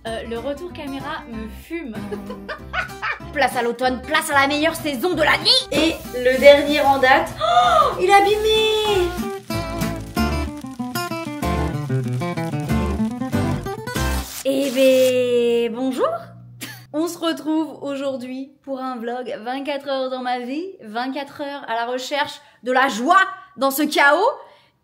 Le retour caméra me fume. Place à l'automne, place à la meilleure saison de l'année. Et le dernier en date. Oh, il est abîmé. Eh ben, bonjour. On se retrouve aujourd'hui pour un vlog 24 heures dans ma vie, 24 heures à la recherche de la joie dans ce chaos.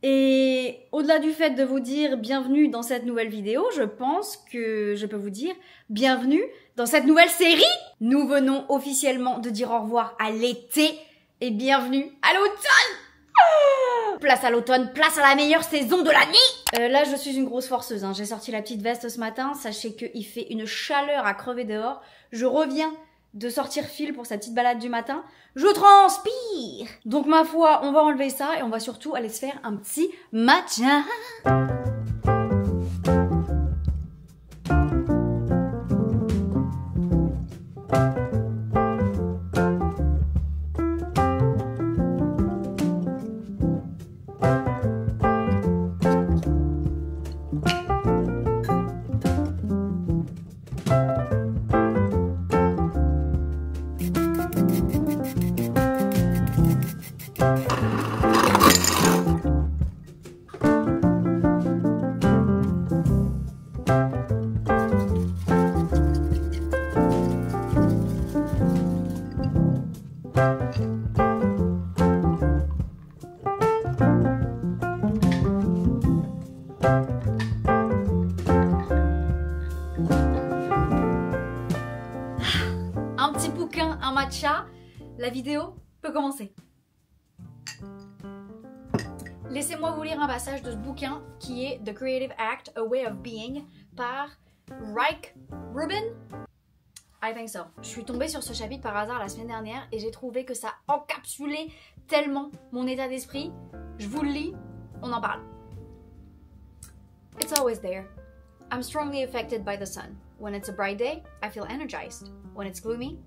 Et au-delà du fait de vous dire bienvenue dans cette nouvelle vidéo, je pense que je peux vous dire bienvenue dans cette nouvelle série. Nous venons officiellement de dire au revoir à l'été et bienvenue à l'automne. Place à l'automne, place à la meilleure saison de l'année. Là, je suis une grosse forceuse, hein. J'ai sorti la petite veste ce matin. Sachez qu'il fait une chaleur à crever dehors. Je reviens de sortir Phil pour sa petite balade du matin. Je transpire. Donc ma foi, on va enlever ça et on va surtout aller se faire un petit matcha. Un petit bouquin, un matcha, la vidéo peut commencer. Laissez-moi vous lire un passage de ce bouquin qui est The Creative Act, A Way of Being par Rick Rubin. I think so. Je suis tombée sur ce chapitre par hasard la semaine dernière et j'ai trouvé que ça encapsulait tellement mon état d'esprit. Je vous le lis, on en parle. It's always there. I'm strongly affected by the sun. When it's a bright day, I feel energized. When it's gloomy,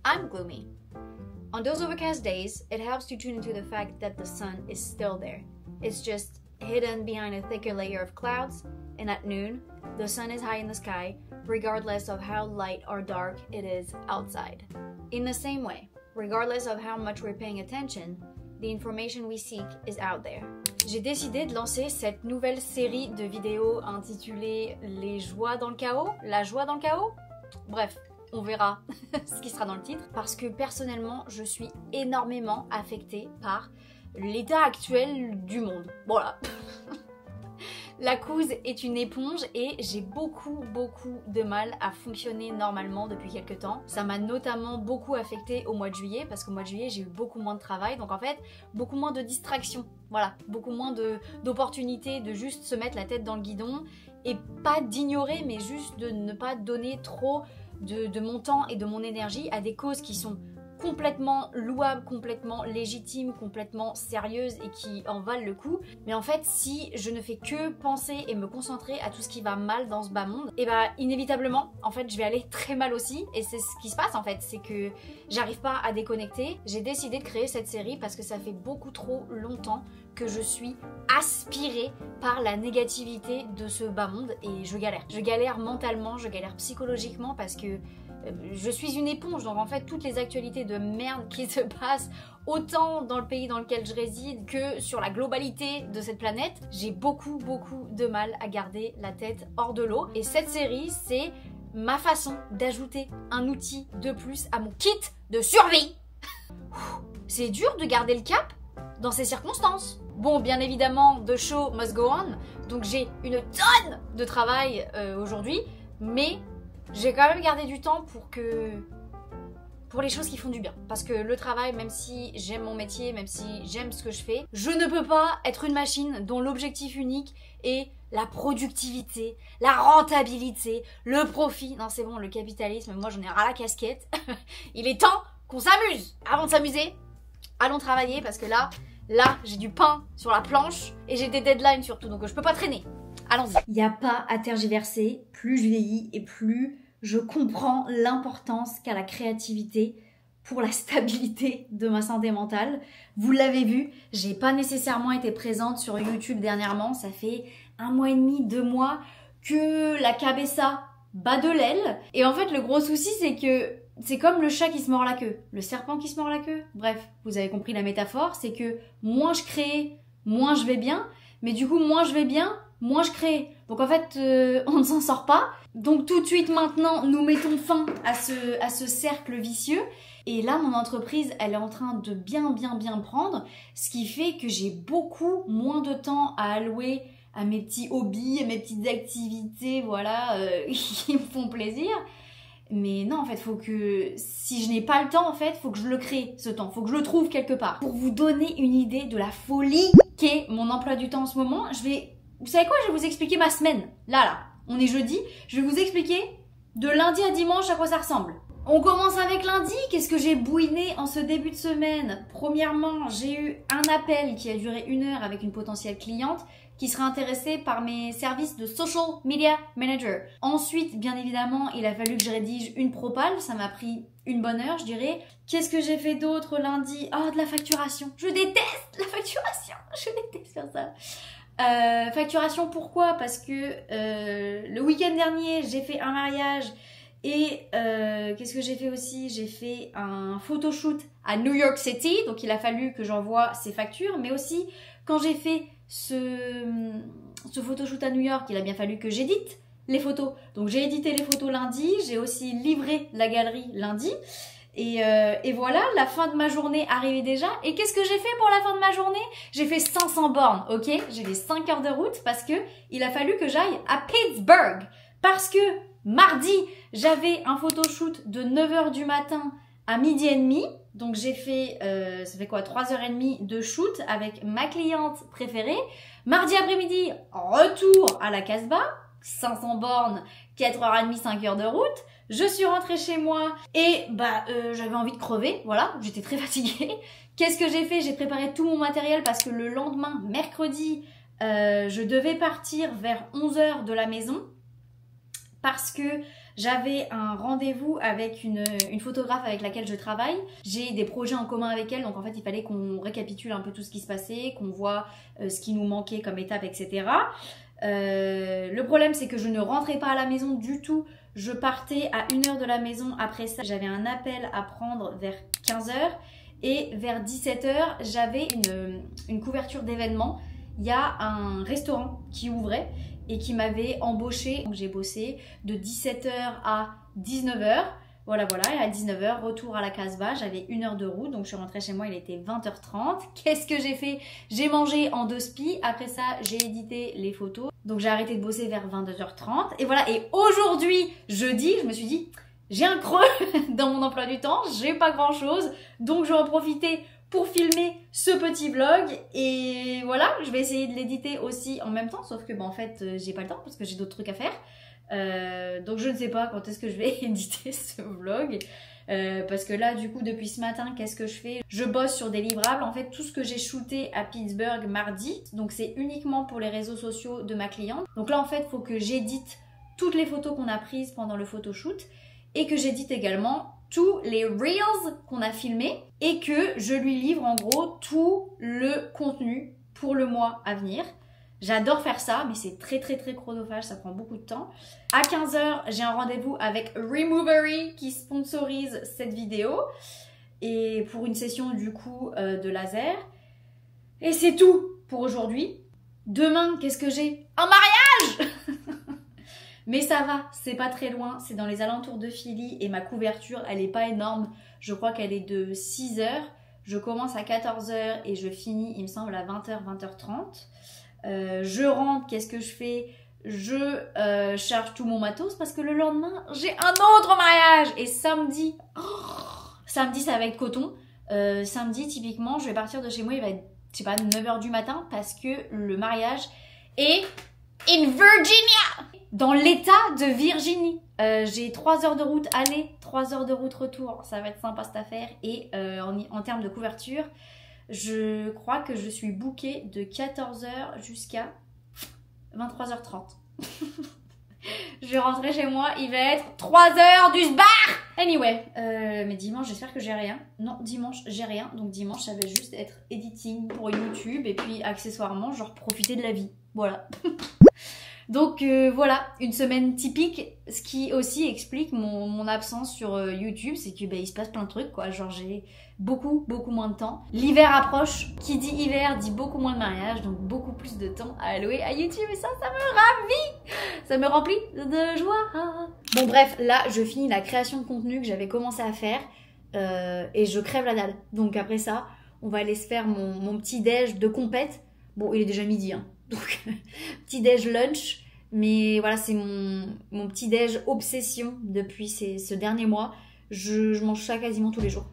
I'm gloomy. On those overcast days, it helps to tune into the fact that the sun is still there. It's just hidden behind a thicker layer of clouds, and at noon, the sun is high in the sky, regardless of how light or dark it is outside. In the same way, regardless of how much we're paying attention, the information we seek is out there. J'ai décidé de lancer cette nouvelle série de vidéos intitulée Les joies dans le chaos, la joie dans le chaos. Bref, on verra ce qui sera dans le titre parce que personnellement, je suis énormément affectée par l'état actuel du monde. Voilà. La couse est une éponge et j'ai beaucoup de mal à fonctionner normalement depuis quelques temps. Ça m'a notamment beaucoup affectée au mois de juillet parce qu'au mois de juillet j'ai eu beaucoup moins de travail, donc en fait beaucoup moins de distractions. Voilà, beaucoup moins d'opportunités de juste se mettre la tête dans le guidon et pas d'ignorer mais juste de ne pas donner trop de mon temps et de mon énergie à des causes qui sont complètement louables, complètement légitimes, complètement sérieuses et qui en valent le coup. Mais en fait, si je ne fais que penser et me concentrer à tout ce qui va mal dans ce bas monde, et bah inévitablement, en fait, je vais aller très mal aussi. Et c'est ce qui se passe en fait, c'est que j'arrive pas à déconnecter. J'ai décidé de créer cette série parce que ça fait beaucoup trop longtemps que je suis aspirée par la négativité de ce bas monde et je galère. Je galère mentalement, je galère psychologiquement parce que je suis une éponge, donc en fait toutes les actualités de merde qui se passent autant dans le pays dans lequel je réside que sur la globalité de cette planète, j'ai beaucoup de mal à garder la tête hors de l'eau. Et cette série, c'est ma façon d'ajouter un outil de plus à mon kit de survie. C'est dur de garder le cap dans ces circonstances. Bon, bien évidemment, the show must go on, donc j'ai une tonne de travail aujourd'hui, mais j'ai quand même gardé du temps pour les choses qui font du bien. Parce que le travail, même si j'aime mon métier, même si j'aime ce que je fais, je ne peux pas être une machine dont l'objectif unique est la productivité, la rentabilité, le profit. Non, c'est bon, le capitalisme, moi j'en ai ras la casquette. Il est temps qu'on s'amuse. Avant de s'amuser, allons travailler parce que là, j'ai du pain sur la planche et j'ai des deadlines surtout, donc je peux pas traîner. Allons-y. Il n'y a pas à tergiverser, plus je vieillis et plus je comprends l'importance qu'a la créativité pour la stabilité de ma santé mentale. Vous l'avez vu, j'ai pas nécessairement été présente sur YouTube dernièrement, ça fait 1 mois et demi, 2 mois que la cabeza bas de l'aile. Et en fait, le gros souci, c'est que c'est comme le chat qui se mord la queue, le serpent qui se mord la queue. Bref, vous avez compris la métaphore, c'est que moins je crée, moins je vais bien. Mais du coup, moins je vais bien, moins je crée. Donc en fait, on ne s'en sort pas. Donc tout de suite maintenant, nous mettons fin à ce cercle vicieux. Et là, mon entreprise, elle est en train de bien prendre. Ce qui fait que j'ai beaucoup moins de temps à allouer à mes petits hobbies, à mes petites activités, voilà, qui me font plaisir. Mais non, en fait, faut que, si je n'ai pas le temps, en fait, faut que je le crée, ce temps. Faut que je le trouve quelque part. Pour vous donner une idée de la folie qu'est mon emploi du temps en ce moment, vous savez quoi? Je vais vous expliquer ma semaine. Là, on est jeudi. Je vais vous expliquer de lundi à dimanche à quoi ça ressemble. On commence avec lundi. Qu'est-ce que j'ai bouiné en ce début de semaine? Premièrement, j'ai eu un appel qui a duré 1 heure avec une potentielle cliente qui sera intéressée par mes services de Social Media Manager. Ensuite, bien évidemment, il a fallu que je rédige une propale. Ça m'a pris une bonne heure, je dirais. Qu'est-ce que j'ai fait d'autre lundi? Oh, de la facturation. Je déteste la facturation. Je déteste faire ça. Facturation, pourquoi? Parce que le week-end dernier, j'ai fait un mariage. Et qu'est-ce que j'ai fait aussi? J'ai fait un photoshoot à New York City. Donc, il a fallu que j'envoie ces factures. Mais aussi, quand j'ai fait ce photoshoot à New York, il a bien fallu que j'édite les photos. Donc j'ai édité les photos lundi, j'ai aussi livré la galerie lundi. Et voilà, la fin de ma journée arrivait déjà. Et qu'est-ce que j'ai fait pour la fin de ma journée? J'ai fait 500 bornes, ok? J'ai fait 5 heures de route parce que il a fallu que j'aille à Pittsburgh. Parce que mardi, j'avais un photoshoot de 9h du matin à 12h30. Donc j'ai fait, ça fait quoi, 3h30 de shoot avec ma cliente préférée. Mardi après-midi, retour à la Casbah, 500 bornes, 4h30, 5 heures de route. Je suis rentrée chez moi et j'avais envie de crever, voilà, j'étais très fatiguée. Qu'est-ce que j'ai fait? J'ai préparé tout mon matériel parce que le lendemain, mercredi, je devais partir vers 11h de la maison parce que j'avais un rendez-vous avec une photographe avec laquelle je travaille. J'ai des projets en commun avec elle, donc en fait il fallait qu'on récapitule un peu tout ce qui se passait, qu'on voit ce qui nous manquait comme étape, etc. Le problème c'est que je ne rentrais pas à la maison du tout. Je partais à 1h de la maison. Après ça, j'avais un appel à prendre vers 15h. Et vers 17h, j'avais une couverture d'événement. Il y a un restaurant qui ouvrait et qui m'avait embauché. Donc j'ai bossé de 17h à 19h. Voilà, et à 19h, retour à la Casbah, j'avais 1 heure de route, donc je suis rentrée chez moi, il était 20h30. Qu'est-ce que j'ai fait? J'ai mangé en 2 spies, après ça, j'ai édité les photos. Donc j'ai arrêté de bosser vers 22h30. Et voilà, et aujourd'hui, jeudi, je me suis dit, j'ai un creux dans mon emploi du temps, j'ai pas grand chose, donc je vais en profiter pour filmer ce petit vlog. Et voilà, je vais essayer de l'éditer aussi en même temps, sauf que en fait, j'ai pas le temps parce que j'ai d'autres trucs à faire. Donc je ne sais pas quand est-ce que je vais éditer ce vlog parce que là du coup depuis ce matin qu'est-ce que je fais? Je bosse sur des livrables, en fait tout ce que j'ai shooté à Pittsburgh mardi, donc c'est uniquement pour les réseaux sociaux de ma cliente. Donc là en fait il faut que j'édite toutes les photos qu'on a prises pendant le photoshoot et que j'édite également tous les reels qu'on a filmés et que je lui livre en gros tout le contenu pour le mois à venir. J'adore faire ça, mais c'est très chronophage, ça prend beaucoup de temps. À 15h, j'ai un rendez-vous avec Removery qui sponsorise cette vidéo. Et pour une session du coup de laser. Et c'est tout pour aujourd'hui. Demain, qu'est-ce que j'ai? Un mariage. Mais ça va, c'est pas très loin, c'est dans les alentours de Philly et ma couverture, elle est pas énorme. Je crois qu'elle est de 6h. Je commence à 14h et je finis, il me semble, à 20h, 20h30. Je rentre, qu'est-ce que je fais? Je charge tout mon matos parce que le lendemain, j'ai un autre mariage. Et samedi, samedi ça va être coton. Samedi, typiquement, je vais partir de chez moi, il va être, je sais pas, 9h du matin parce que le mariage est in Virginia, dans l'état de Virginie. J'ai 3 heures de route aller, 3 heures de route retour. Ça va être sympa cette affaire. Et en termes de couverture, je crois que je suis bookée de 14h jusqu'à 23h30. Je vais rentrer chez moi, il va être 3h du sbar. Anyway, mais dimanche, j'espère que j'ai rien. Non, dimanche, j'ai rien. Donc dimanche, ça va juste être editing pour YouTube. Et puis accessoirement, genre profiter de la vie. Voilà. Donc voilà, une semaine typique, ce qui aussi explique mon absence sur YouTube, c'est que il se passe plein de trucs quoi, genre j'ai beaucoup moins de temps. L'hiver approche, qui dit hiver dit beaucoup moins de mariage, donc beaucoup plus de temps à allouer à YouTube et ça me ravit, ça me remplit de joie. Bon bref, là je finis la création de contenu que j'avais commencé à faire et je crève la dalle. Donc après ça, on va aller se faire mon petit déj de compète. Bon, il est déjà midi, hein. Donc, petit déj lunch, mais voilà, c'est mon petit déj obsession depuis ce dernier mois. Je mange ça quasiment tous les jours.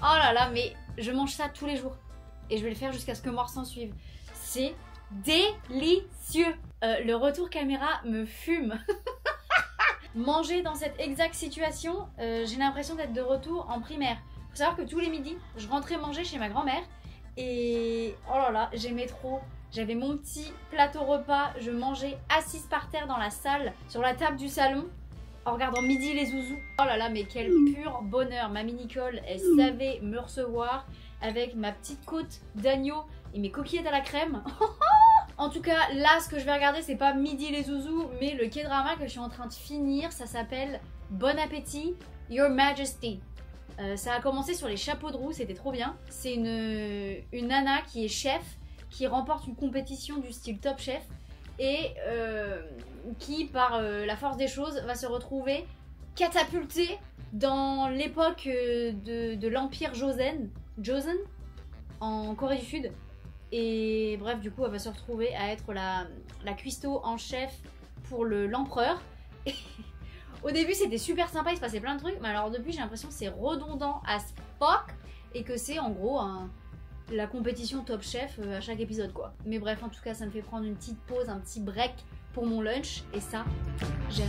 Oh là là, mais je mange ça tous les jours. Et je vais le faire jusqu'à ce que mort s'en suive. C'est délicieux. Le retour caméra me fume. Manger dans cette exacte situation, j'ai l'impression d'être de retour en primaire. Faut savoir que tous les midis, je rentrais manger chez ma grand-mère. Et oh là là, j'aimais trop. J'avais mon petit plateau repas. Je mangeais assise par terre dans la salle, sur la table du salon, en regardant Midi les Zouzous. Oh là là, mais quel pur bonheur. Mamie Nicole, elle savait me recevoir avec ma petite côte d'agneau et mes coquillettes à la crème. En tout cas, là, ce que je vais regarder, c'est pas Midi les Zouzous, mais le K-drama que je suis en train de finir. Ça s'appelle Bon Appétit, Your Majesty. Ça a commencé sur les chapeaux de roue, c'était trop bien. C'est une nana qui est chef, qui remporte une compétition du style Top Chef et qui, par la force des choses, va se retrouver catapultée dans l'époque de l'Empire Joseon en Corée du Sud. Et bref, du coup, elle va se retrouver à être la cuistot en chef pour l'empereur. Au début, c'était super sympa, il se passait plein de trucs, mais alors depuis, j'ai l'impression que c'est redondant as fuck et que c'est en gros la compétition Top Chef à chaque épisode, quoi. Mais bref, en tout cas, ça me fait prendre une petite pause, un petit break pour mon lunch, et ça, j'aime.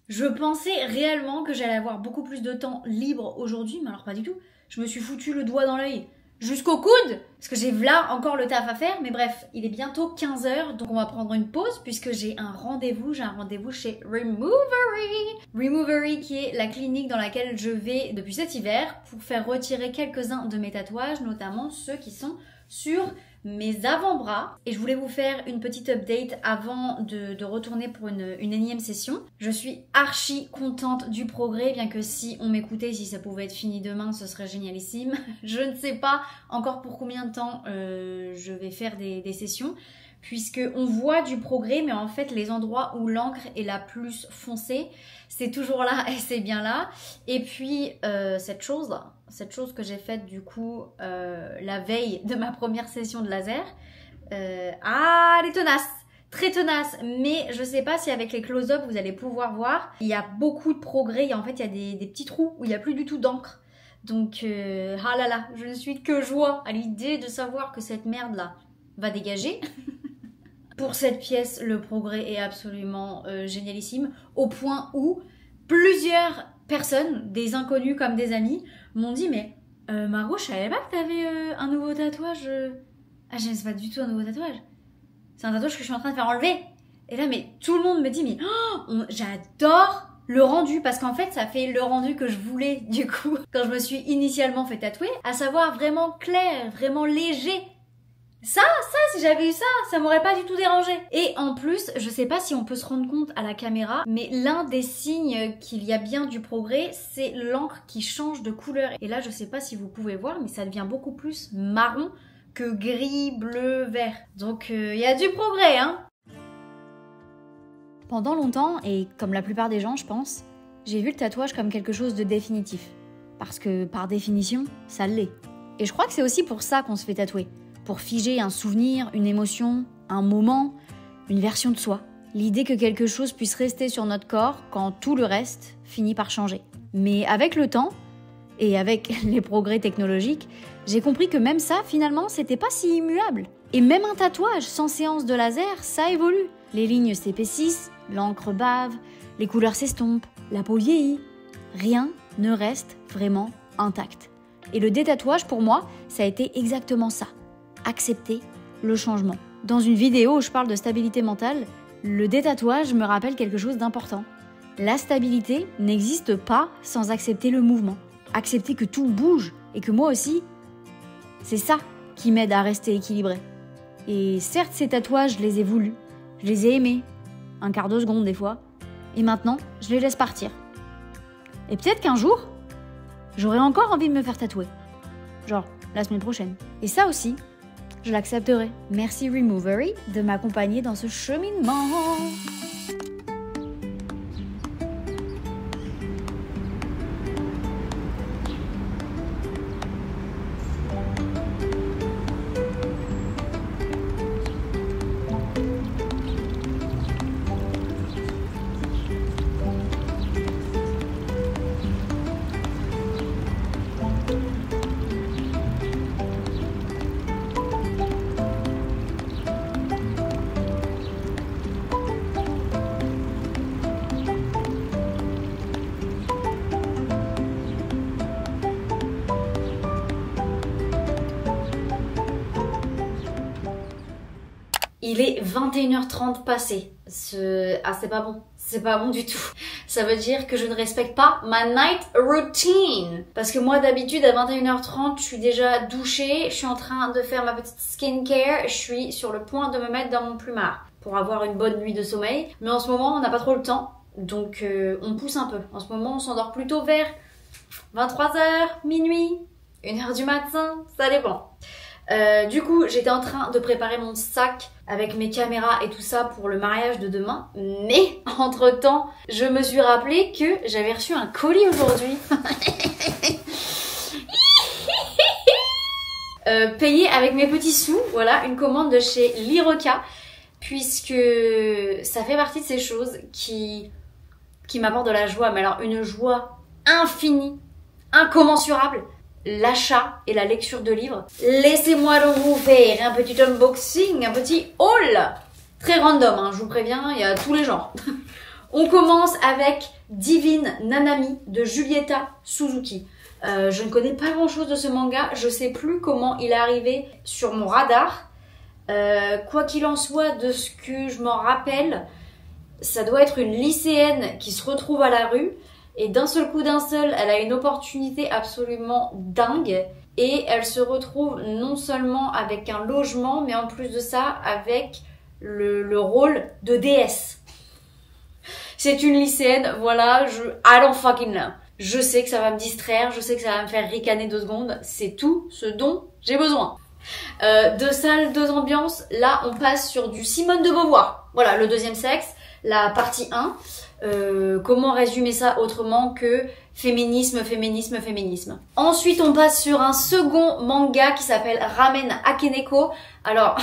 Je pensais réellement que j'allais avoir beaucoup plus de temps libre aujourd'hui, mais alors pas du tout. Je me suis foutu le doigt dans l'œil jusqu'au coude, parce que j'ai là encore le taf à faire, mais bref, il est bientôt 15 h, donc on va prendre une pause, puisque j'ai un rendez-vous chez Removery, qui est la clinique dans laquelle je vais depuis cet hiver, pour faire retirer quelques-uns de mes tatouages, notamment ceux qui sont sur mes avant-bras. Et je voulais vous faire une petite update avant de retourner pour une énième session. Je suis archi contente du progrès, bien que si on m'écoutait, si ça pouvait être fini demain, ce serait génialissime. Je ne sais pas encore pour combien de temps je vais faire des sessions, puisque on voit du progrès, mais en fait les endroits où l'encre est la plus foncée, c'est toujours là et c'est bien là. Et puis cette chose que j'ai faite du coup la veille de ma première session de laser, elle est tenace, très tenace, mais je sais pas si avec les close-up vous allez pouvoir voir, il y a beaucoup de progrès. En fait il y a des petits trous où il n'y a plus du tout d'encre. Donc ah là là, je ne suis que joie à l'idée de savoir que cette merde là va dégager. Pour cette pièce, le progrès est absolument génialissime, au point où plusieurs personnes, des inconnus comme des amis, m'ont dit « Mais Margot, je savais pas que t'avais un nouveau tatouage. » Ah, je ne sais pas du tout un nouveau tatouage. C'est un tatouage que je suis en train de faire enlever. Et là, mais tout le monde me dit « Mais j'adore le rendu !» Parce qu'en fait, ça fait le rendu que je voulais, du coup, quand je me suis initialement fait tatouer, à savoir vraiment clair, vraiment léger. Ça, si j'avais eu ça m'aurait pas du tout dérangé. Et en plus, je sais pas si on peut se rendre compte à la caméra, mais l'un des signes qu'il y a bien du progrès, c'est l'encre qui change de couleur. Et là, je sais pas si vous pouvez voir, mais ça devient beaucoup plus marron que gris, bleu, vert. Donc, il y a du progrès, hein. Pendant longtemps, et comme la plupart des gens, je pense, j'ai vu le tatouage comme quelque chose de définitif. Parce que, par définition, ça l'est. Et je crois que c'est aussi pour ça qu'on se fait tatouer. pour figer un souvenir, une émotion, un moment, une version de soi. L'idée que quelque chose puisse rester sur notre corps quand tout le reste finit par changer. Mais avec le temps, et avec les progrès technologiques, j'ai compris que même ça, finalement, c'était pas si immuable. Et même un tatouage sans séance de laser, ça évolue. Les lignes s'épaississent, l'encre bave, les couleurs s'estompent, la peau vieillit. Rien ne reste vraiment intact. Et le détatouage, pour moi, ça a été exactement ça. Accepter le changement. Dans une vidéo où je parle de stabilité mentale, le détatouage me rappelle quelque chose d'important. La stabilité n'existe pas sans accepter le mouvement. Accepter que tout bouge et que moi aussi, c'est ça qui m'aide à rester équilibré. Et certes, ces tatouages, je les ai voulus, je les ai aimés, un quart de seconde des fois, et maintenant, je les laisse partir. Et peut-être qu'un jour, j'aurai encore envie de me faire tatouer. Genre, la semaine prochaine. Et ça aussi, je l'accepterai. Merci Removery de m'accompagner dans ce cheminement. Il est 21h30 passé. Ah, c'est pas bon. C'est pas bon du tout. Ça veut dire que je ne respecte pas ma night routine. Parce que moi, d'habitude, à 21h30, je suis déjà douchée. Je suis en train de faire ma petite skincare. Je suis sur le point de me mettre dans mon plumard pour avoir une bonne nuit de sommeil. Mais en ce moment, on n'a pas trop le temps. Donc, on pousse un peu. En ce moment, on s'endort plutôt vers 23h, minuit, 1h du matin. Ça dépend. Du coup, j'étais en train de préparer mon sac avec mes caméras et tout ça pour le mariage de demain. Mais, entre-temps, je me suis rappelé que j'avais reçu un colis aujourd'hui. Payé avec mes petits sous. Voilà, une commande de chez Liroca. Puisque ça fait partie de ces choses qui m'apportent de la joie. Mais alors, une joie infinie, incommensurable. L'achat et la lecture de livres. Laissez-moi donc vous faire un petit unboxing, un petit haul. Très random, hein, je vous préviens, il y a tous les genres. On commence avec Divine Nanami de Julieta Suzuki. Je ne connais pas grand chose de ce manga, je sais plus comment il est arrivé sur mon radar. Quoi qu'il en soit, de ce que je m'en rappelle, ça doit être une lycéenne qui se retrouve à la rue. Et d'un seul coup, elle a une opportunité absolument dingue. Et elle se retrouve non seulement avec un logement, mais en plus de ça, avec le rôle de déesse. C'est une lycéenne, voilà, I don't fucking know. Je sais que ça va me distraire, je sais que ça va me faire ricaner 2 secondes. C'est tout ce dont j'ai besoin. 2 salles, 2 ambiances. Là, on passe sur du Simone de Beauvoir. Voilà, le deuxième sexe, la partie 1. Comment résumer ça autrement que féminisme, féminisme, féminisme. Ensuite, on passe sur un second manga qui s'appelle Ramen Akeneko. Alors,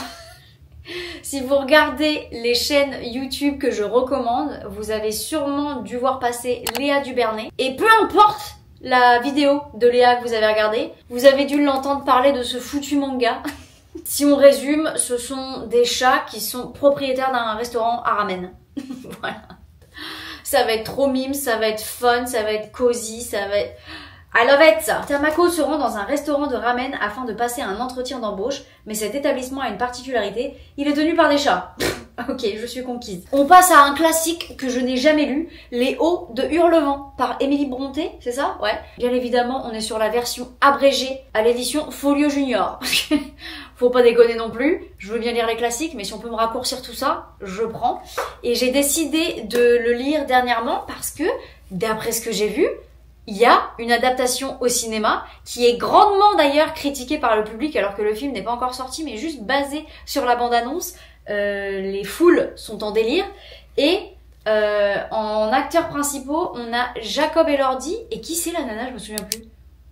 si vous regardez les chaînes YouTube que je recommande, vous avez sûrement dû voir passer Léa Dubernay. Et peu importe la vidéo de Léa que vous avez regardée, vous avez dû l'entendre parler de ce foutu manga. Si on résume, ce sont des chats qui sont propriétaires d'un restaurant à ramen. Voilà. Ça va être trop mime, ça va être fun, ça va être cosy, ça va être... I love it! Tamako se rend dans un restaurant de ramen afin de passer un entretien d'embauche, mais cet établissement a une particularité, il est tenu par des chats. Ok, je suis conquise. On passe à un classique que je n'ai jamais lu, Les Hauts de Hurlevent, par Émilie Bronté, c'est ça? Ouais. Bien évidemment, on est sur la version abrégée à l'édition Folio Junior. Faut pas déconner non plus, je veux bien lire les classiques, mais si on peut me raccourcir tout ça, je prends. Et j'ai décidé de le lire dernièrement parce que, d'après ce que j'ai vu, il y a une adaptation au cinéma qui est grandement d'ailleurs critiquée par le public alors que le film n'est pas encore sorti, mais juste basé sur la bande-annonce. Les foules sont en délire. Et en acteurs principaux, on a Jacob Elordi. Et qui c'est la nana? Je me souviens plus.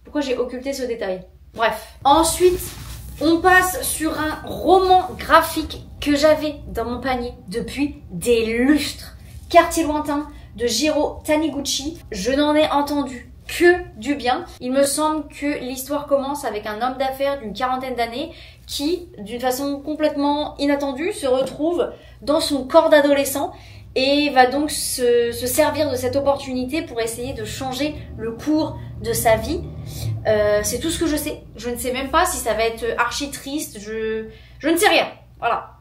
Pourquoi j'ai occulté ce détail? Bref. Ensuite... On passe sur un roman graphique que j'avais dans mon panier depuis des lustres. Quartier lointain de Jiro Taniguchi. Je n'en ai entendu que du bien. Il me semble que l'histoire commence avec un homme d'affaires d'une quarantaine d'années qui, d'une façon complètement inattendue, se retrouve dans son corps d'adolescent et va donc se servir de cette opportunité pour essayer de changer le cours de sa vie. C'est tout ce que je sais. Je ne sais même pas si ça va être archi triste. Je ne sais rien. Voilà.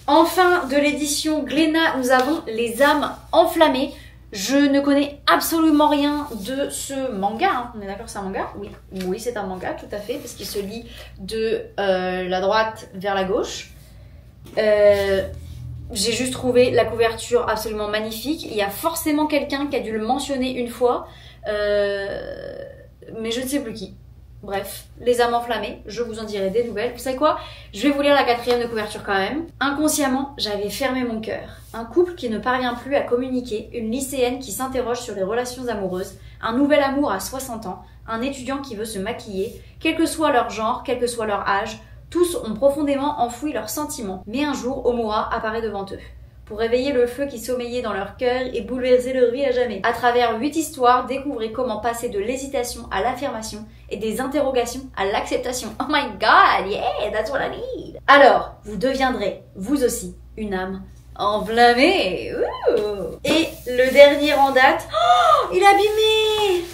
En fin de l'édition Glénat, nous avons Les âmes enflammées. Je ne connais absolument rien de ce manga. Hein. On est d'accord, c'est un manga? Oui, oui, c'est un manga, tout à fait, parce qu'il se lit de la droite vers la gauche. J'ai juste trouvé la couverture absolument magnifique. Il y a forcément quelqu'un qui a dû le mentionner une fois, mais je ne sais plus qui. Bref, Les âmes enflammées, je vous en dirai des nouvelles. Vous savez quoi? Je vais vous lire la 4e de couverture quand même. Inconsciemment, j'avais fermé mon cœur. Un couple qui ne parvient plus à communiquer, une lycéenne qui s'interroge sur les relations amoureuses, un nouvel amour à 60 ans, un étudiant qui veut se maquiller, quel que soit leur genre, quel que soit leur âge, tous ont profondément enfoui leurs sentiments. Mais un jour, Omura apparaît devant eux, pour réveiller le feu qui sommeillait dans leur cœur et bouleverser leur vie à jamais. À travers 8 histoires, découvrez comment passer de l'hésitation à l'affirmation et des interrogations à l'acceptation. Oh my god, yeah, that's what I need. Alors, vous deviendrez, vous aussi, une âme enflammée. Ouh. Et le dernier en date, oh, il est abîmé.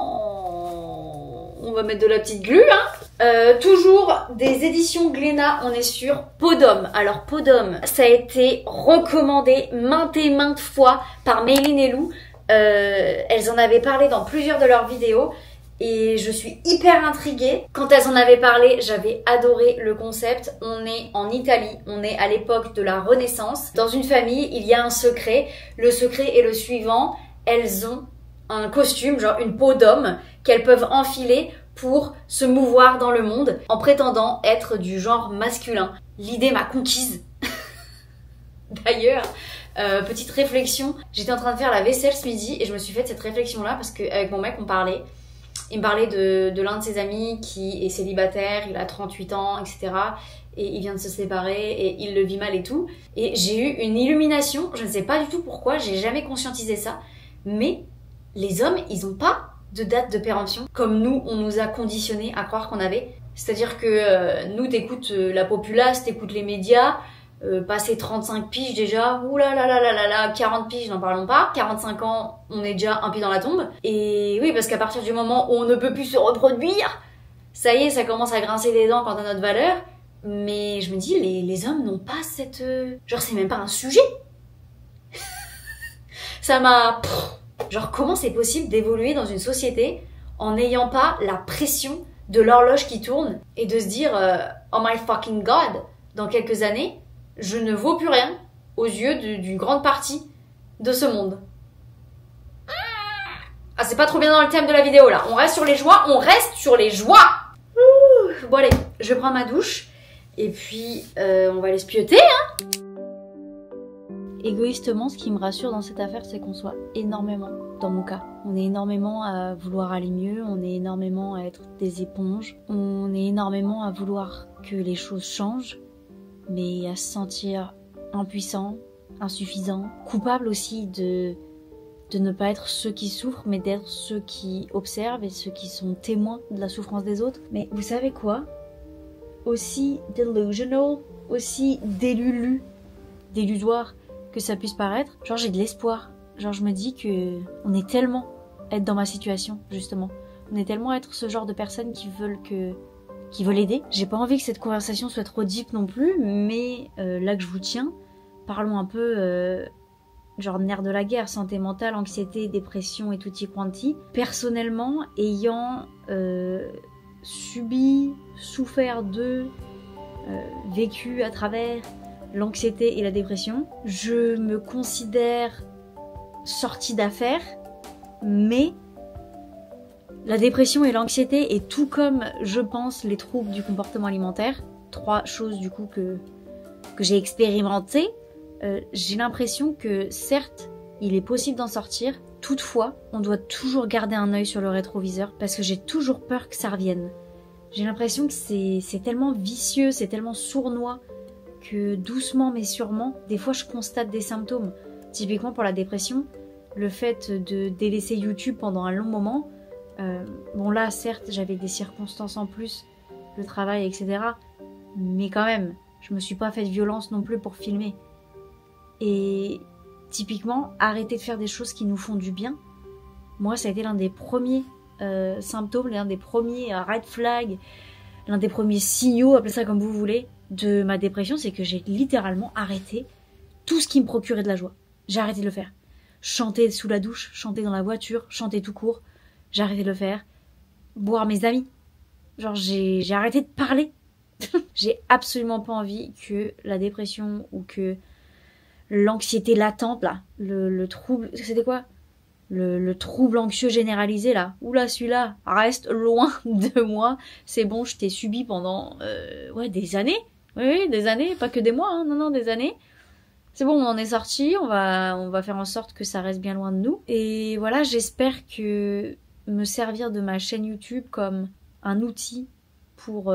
Oh, on va mettre de la petite glu, hein. Toujours des éditions Glénat, on est sur Podom. Alors Podom, ça a été recommandé maintes et maintes fois par Mayline et Lou. Elles en avaient parlé dans plusieurs de leurs vidéos et je suis hyper intriguée. Quand elles en avaient parlé, j'avais adoré le concept. On est en Italie, on est à l'époque de la Renaissance. Dans une famille, il y a un secret. Le secret est le suivant, elles ont un costume, genre une peau d'homme, qu'elles peuvent enfiler pour se mouvoir dans le monde en prétendant être du genre masculin. L'idée m'a conquise. D'ailleurs, petite réflexion, j'étais en train de faire la vaisselle ce midi et je me suis fait cette réflexion-là parce qu'avec mon mec on parlait. Il me parlait de l'un de ses amis qui est célibataire, il a 38 ans, etc. Et il vient de se séparer et il le vit mal et tout. Et j'ai eu une illumination, je ne sais pas du tout pourquoi, j'ai jamais conscientisé ça, mais les hommes, ils ont pas de date de péremption, comme nous, on nous a conditionnés à croire qu'on avait. C'est-à-dire que nous, t'écoutes la populace, t'écoutes les médias, passer 35 piges déjà, oulala, 40 piges, n'en parlons pas, 45 ans, on est déjà un pied dans la tombe. Et oui, parce qu'à partir du moment où on ne peut plus se reproduire, ça y est, ça commence à grincer des dents quant à notre valeur. Mais je me dis, les hommes n'ont pas cette... Genre, c'est même pas un sujet. Ça m'a... Genre, comment c'est possible d'évoluer dans une société en n'ayant pas la pression de l'horloge qui tourne et de se dire oh my fucking god, dans quelques années, je ne vaux plus rien aux yeux d'une grande partie de ce monde. Ah, c'est pas trop bien dans le thème de la vidéo là. On reste sur les joies, Ouh. Bon allez, je vais prendre ma douche et puis on va aller se pioter, hein. Égoïstement, ce qui me rassure dans cette affaire, c'est qu'on soit énormément, dans mon cas. On est énormément à vouloir aller mieux, on est énormément à être des éponges, on est énormément à vouloir que les choses changent, mais à se sentir impuissant, insuffisant, coupable aussi de ne pas être ceux qui souffrent, mais d'être ceux qui observent et ceux qui sont témoins de la souffrance des autres. Mais vous savez quoi? Aussi delusional, aussi délusoire que ça puisse paraître, genre j'ai de l'espoir. Genre je me dis que on est tellement être dans ma situation, justement. On est tellement être ce genre de personnes qui veulent aider. J'ai pas envie que cette conversation soit trop deep non plus, mais là que je vous tiens, parlons un peu genre nerf de la guerre, santé mentale, anxiété, dépression et tutti quanti. Personnellement, ayant subi, souffert vécu à travers l'anxiété et la dépression, je me considère sortie d'affaires, mais la dépression et l'anxiété, et tout comme je pense les troubles du comportement alimentaire, 3 choses du coup que j'ai expérimentées, j'ai l'impression que certes il est possible d'en sortir toutefois, on doit toujours garder un œil sur le rétroviseur parce que j'ai toujours peur que ça revienne. J'ai l'impression que c'est tellement vicieux, c'est tellement sournois que doucement mais sûrement, des fois je constate des symptômes. Typiquement pour la dépression, le fait de délaisser YouTube pendant un long moment, bon là certes j'avais des circonstances en plus, le travail etc. Mais quand même, je me suis pas fait de violence non plus pour filmer. Et typiquement, arrêter de faire des choses qui nous font du bien, moi ça a été l'un des premiers symptômes, l'un des premiers red flags, l'un des premiers signaux, appelez ça comme vous voulez, de ma dépression, c'est que j'ai littéralement arrêté tout ce qui me procurait de la joie. J'ai arrêté de le faire. Chanter sous la douche, chanter dans la voiture, chanter tout court, j'ai arrêté de le faire. Boire mes amis. Genre j'ai arrêté de parler. J'ai absolument pas envie que la dépression ou que l'anxiété latente là, le trouble, c'était quoi ? Le trouble anxieux généralisé là. Oula, celui-là reste loin de moi. C'est bon, je t'ai subi pendant des années. Oui, des années, pas que des mois, hein. Non, des années. C'est bon, on en est sorti, on va faire en sorte que ça reste bien loin de nous. Et voilà, j'espère que me servir de ma chaîne YouTube comme un outil pour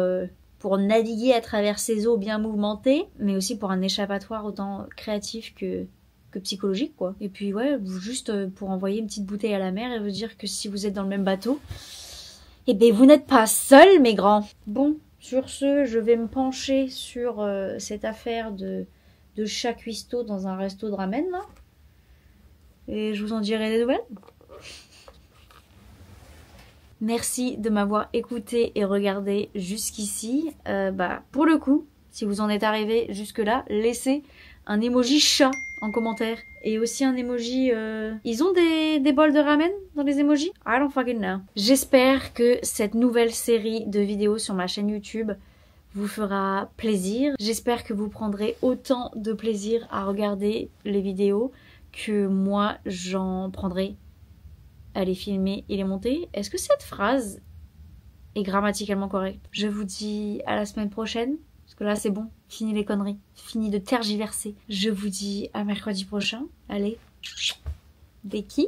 naviguer à travers ces eaux bien mouvementées, mais aussi pour un échappatoire autant créatif que psychologique, quoi. Et puis ouais, juste pour envoyer une petite bouteille à la mer et vous dire que si vous êtes dans le même bateau, eh ben vous n'êtes pas seuls, mes grands. Bon, sur ce, je vais me pencher sur cette affaire de chat cuistot dans un resto de ramen, là. Et je vous en dirai des nouvelles. Merci de m'avoir écouté et regardé jusqu'ici. Pour le coup, si vous en êtes arrivé jusque-là, laissez un emoji chat en commentaire. Et aussi un emoji... Ils ont des bols de ramen dans les emojis? I don't fucking know. J'espère que cette nouvelle série de vidéos sur ma chaîne YouTube vous fera plaisir. J'espère que vous prendrez autant de plaisir à regarder les vidéos que moi j'en prendrai à les filmer et les monter. Est-ce que cette phrase est grammaticalement correcte? Je vous dis à la semaine prochaine, parce que là c'est bon, fini les conneries, fini de tergiverser. Je vous dis à mercredi prochain. Allez, des kisses!